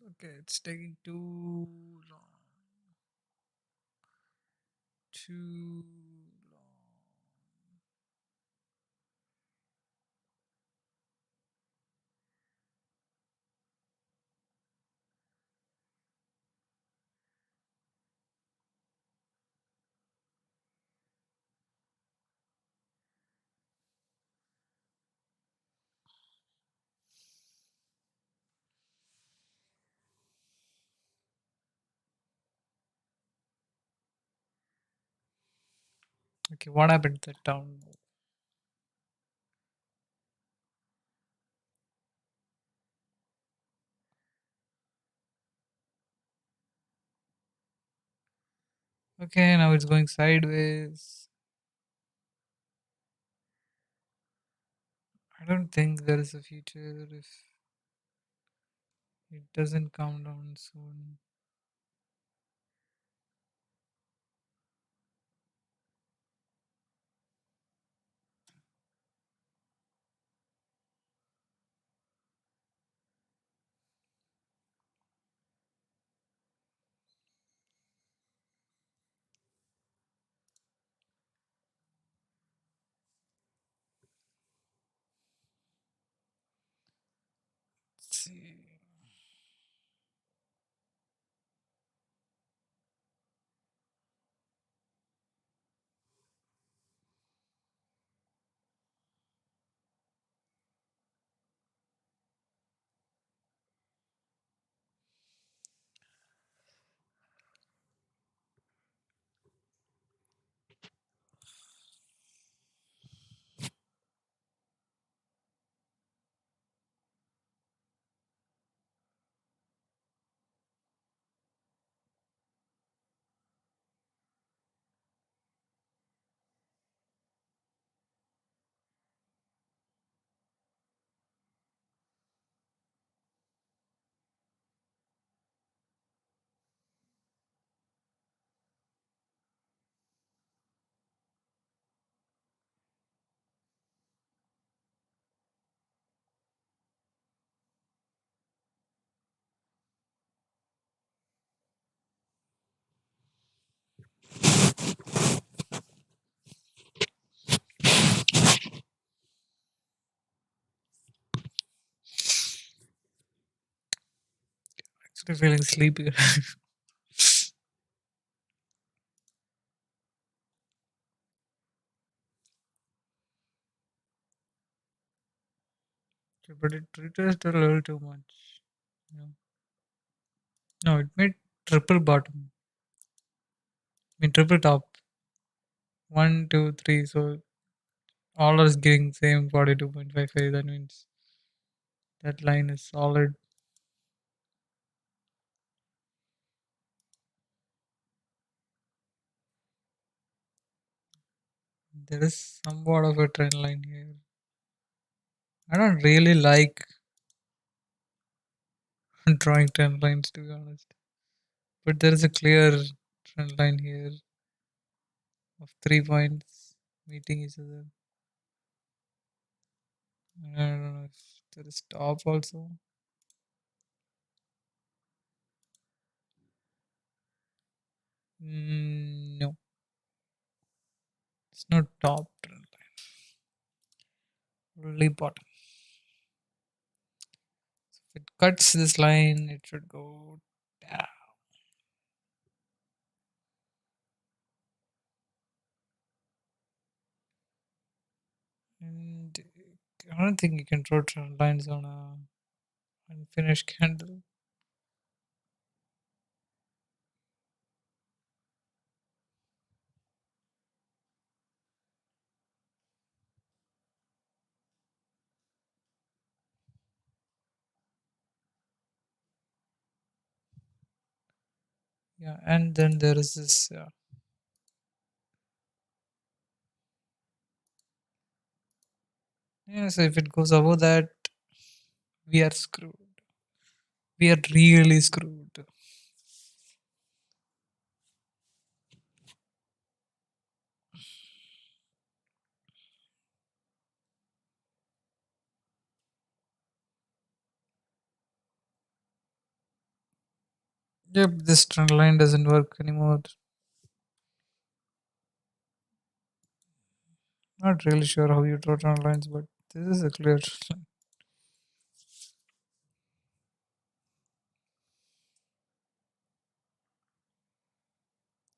Okay, it's taking too long. Too long. Okay, what happened to the town? Okay, now it's going sideways. I don't think there is a future if it doesn't calm down soon. Let's see. Actually feeling sleepy. Okay, but it retraced a little too much. Yeah. No, it made triple bottom. I mean triple top. One, two, three. So all are getting same 42.55. That means that line is solid. There is somewhat of a trend line here. I don't really like drawing trend lines to be honest. But there is a clear trend line here of 3 points meeting each other. I don't know if there is top also. No, it's not top trend line. Only bottom. If it cuts this line, it should go down. And I don't think you can draw trend lines on a unfinished candle. Yeah, and then there is this. Yeah, so if it goes above that, we are screwed. We are really screwed. Yep, this trend line doesn't work anymore. Not really sure how you draw trend lines, but this is a clear line.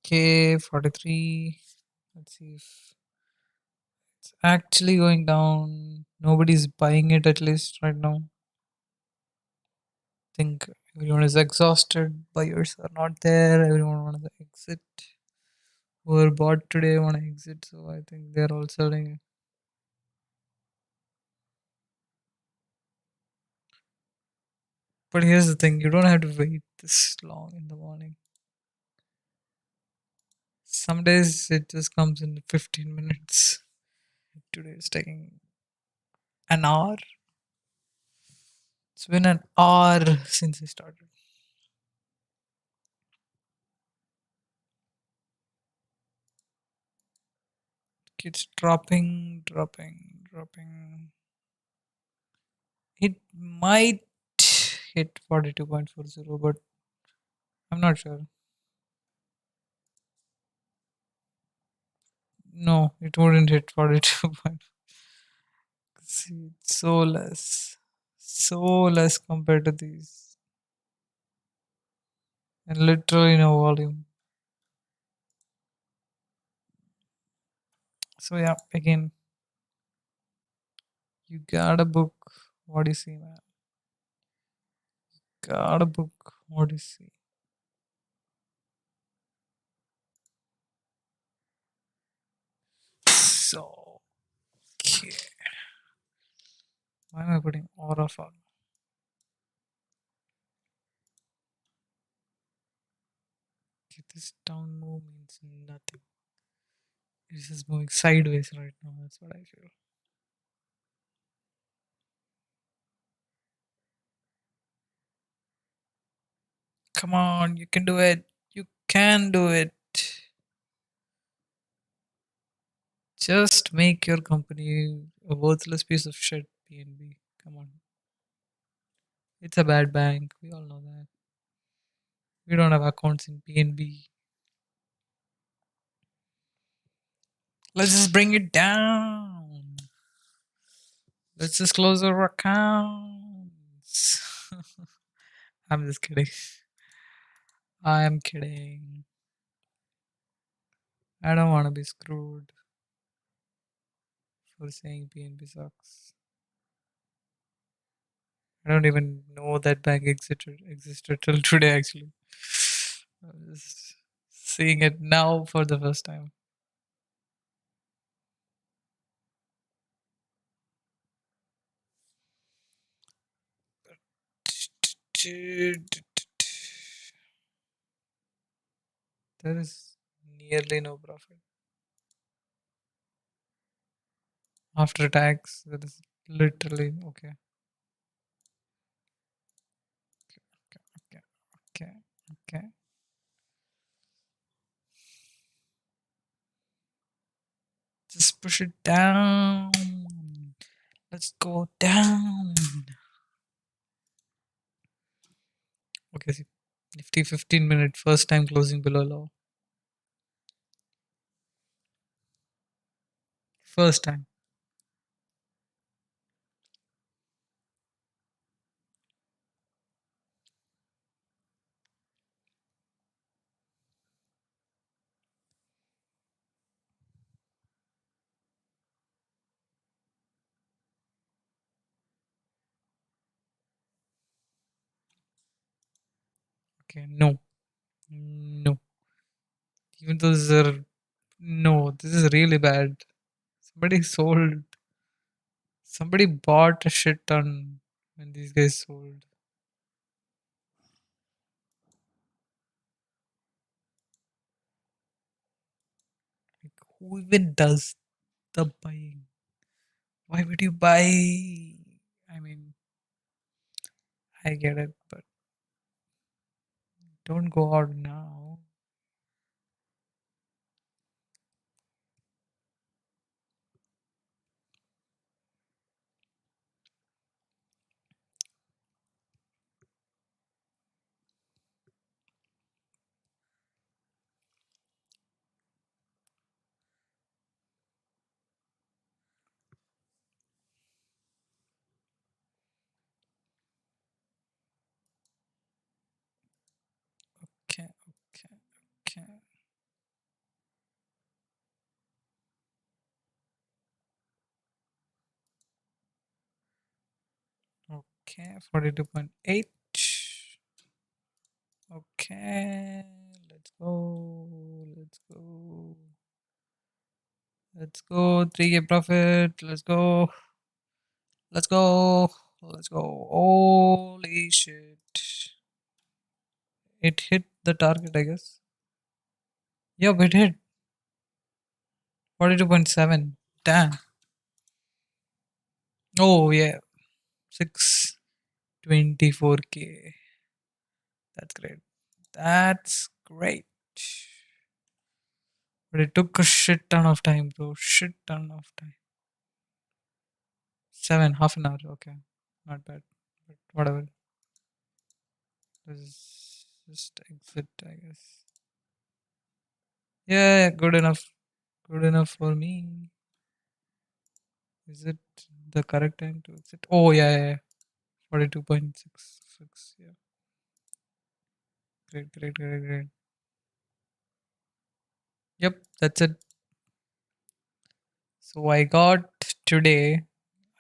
K43. Let's see if it's actually going down. Nobody's buying it at least right now. Think everyone is exhausted. Buyers are not there. Everyone wants to exit. Whoever bought today want to exit, so I think they're all selling. But here's the thing: you don't have to wait this long in the morning. Some days it just comes in 15 minutes. Today it's taking an hour. It's been an hour since I started. It's dropping, dropping, dropping. It might hit 42.40, but I'm not sure. No, it wouldn't hit 42 point. See, it's so less compared to these, and literally no volume. So yeah, again, you gotta book. What do you see, man? Gotta book. What do you see? So, okay. Why am I putting aura for? Okay, this down move means nothing. It's just moving sideways right now. That's what I feel. Come on, you can do it. You can do it. Just make your company a worthless piece of shit, PNB. Come on. It's a bad bank. We all know that. We don't have accounts in PNB. Let's just bring it down. Let's just close our accounts. I'm just kidding. I am kidding. I don't want to be screwed for saying PNB sucks. I don't even know that bank existed till today. Actually, I'm just seeing it now for the first time. There is nearly no profit after tax. There is literally okay. Okay, okay, okay. Just push it down. Let's go down. Okay, see. Nifty 15-minute first time closing below low. First time. Okay, no. No. Even though these are no, this is really bad. Somebody sold. Somebody bought a shit ton when these guys sold. Like, who even does the buying? Why would you buy? I mean, I get it, but don't go out now. Okay, 42.8. Okay, let's go. Let's go. Let's go. 3K profit. Let's go. Let's go. Let's go. Holy shit. It hit the target, I guess. Yup, it hit 42.7. Damn. Oh, yeah. 624K. That's great. That's great. But it took a shit ton of time, bro. Shit ton of time. 7, half an hour. Okay. Not bad. But whatever. Let's just exit, I guess. Yeah, good enough. Good enough for me. Is it the correct time to exit? Oh, yeah, yeah, yeah. 42.66. Yeah. Great, great, great, great. Yep, that's it. So I got today.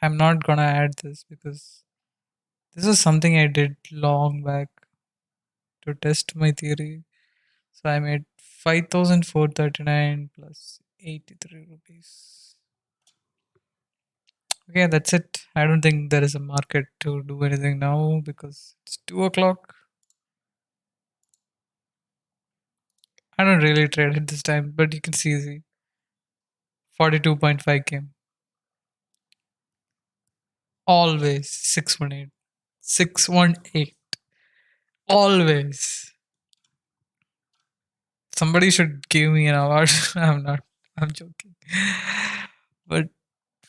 I'm not gonna add this because this is something I did long back to test my theory. So I made 5,439 plus 83 rupees. Okay, that's it. I don't think there is a market to do anything now because it's 2 o'clock. I don't really trade at this time, but you can see 42.5 came. Always 618. 618. Always. Somebody should give me an award. I'm not. I'm joking. But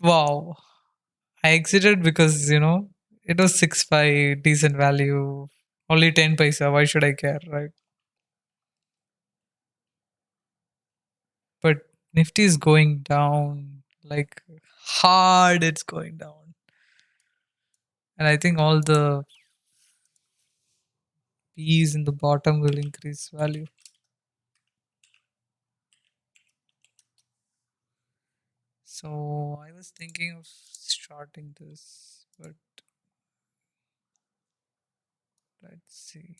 wow. I exited because, it was 6.5, decent value. Only 10 paisa. Why should I care, right? But Nifty is going down. Like hard, it's going down. And I think all the P's in the bottom will increase value. So I was thinking of starting this, but let's see.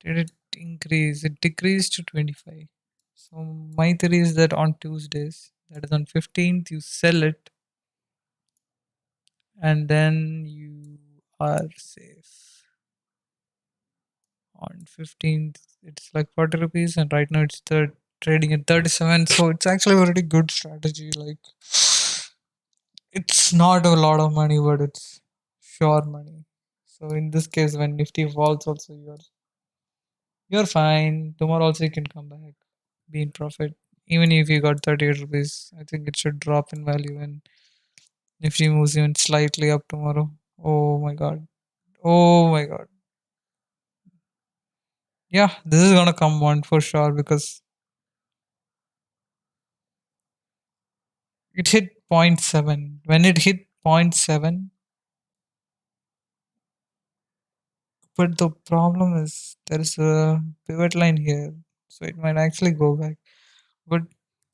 Did it increase? It decreased to 25. So my theory is that on Tuesdays, that is on 15th, you sell it and then you are safe. On 15th, it's like 40 rupees, and right now it's trading at 37. So it's actually a really good strategy. Like, it's not a lot of money, but it's sure money. So in this case, when Nifty falls, also you're fine. Tomorrow also you can come back, be in profit. Even if you got 38 rupees, I think it should drop in value. And Nifty moves even slightly up tomorrow, oh my god. Oh my god. Yeah, this is gonna come one for sure because it hit point 0.7. When it hit point 0.7, but the problem is there is a pivot line here, so it might actually go back. But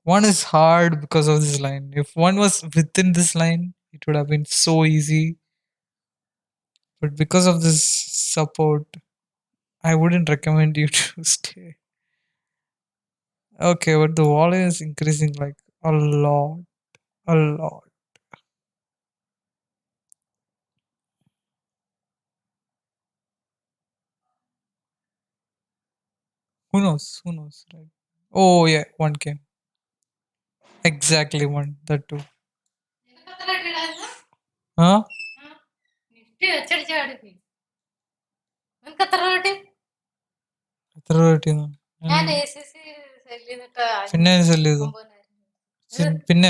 one is hard because of this line. If one was within this line, it would have been so easy. But because of this support, I wouldn't recommend you to stay. Okay, but the volume is increasing like a lot. A lot. Who knows? Who knows? Right? Oh yeah, one came. Exactly one. That too. Huh? എത്ര രൂപ കിട്ടിയെന്ന്? പിന്നെ cell ചെയ്തു. പിന്നെ